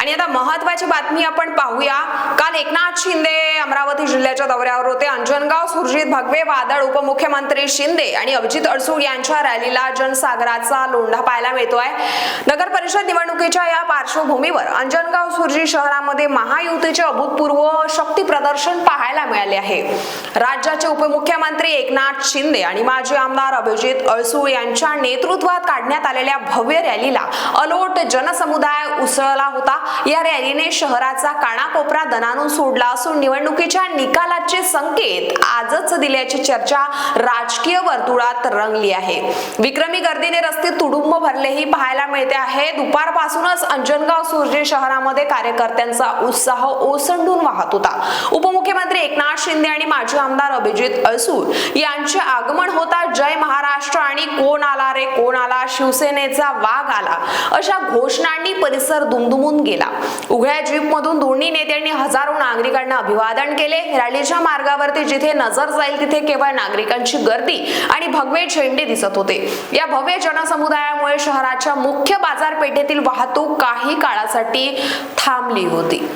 आणि आता महत्त्वाची बातमी आपण पाहूया। काल एकनाथ शिंदे अमरावती जिल्ह्याच्या दौऱ्यावर होते। अंजनगाव सुरजीत भगवे वादळ उपमुख्यमंत्री शिंदे आणि अभिजित अडसूळ यांच्या रॅलीला जनसागराचा लोंढा पाहायला मिळतोय। नगर परिषद निवडणुकीच्या या पार्श्वभूमीवर अंजनगाव सुरजी शहरामध्ये महायुतीचे अभूतपूर्व शक्ती प्रदर्शन पाहायला मिळाले आहे। राज्याचे उपमुख्यमंत्री एकनाथ शिंदे आणि माजी आमदार अभिजित अडसूळ यांच्या नेतृत्वात काढण्यात आलेल्या भव्य रॅलीला अलोट जनसमुदाय उसळला होता। या रॅलीने शहराचा कानाकोपरा दणाणून सोडला असून निवडणुकीच्या निकालाचे संकेत आजच दिल्याची चर्चा राजकीय वर्तुळात रंगली आहे। विक्रमी गर्दीने रस्ते तुडुंब भरलेही पाहायला मिळते आहे। दुपारपासूनच अंजनगाव सुरजी शहरामध्ये कार्यकर्त्यांचा उत्साह ओसंडून वाहत होता। उपमुख्यमंत्री एकनाथ शिंदे आणि माजी आमदार अभिजित अडसूळ यांचे आगमन होता जय महाराष्ट्र आणि कोण आला रे कोण आला, शिवसेनेचा वाघ आला अशा घोषणांनी परिसर दुमदुमून गेला। उघड्या जीपमधून दोन्ही नेत्यांनी हजारो नागरिकांना अभिवादन केले। रॅलीच्या मार्गावरती जिथे नजर जाईल तिथे केवळ नागरिकांची गर्दी आणि भगवे झेंडे दिसत होते। या भव्य जनसमुदायामुळे शहराच्या मुख्य बाजारपेठेतील वाहतूक काही काळासाठी थांबली होती।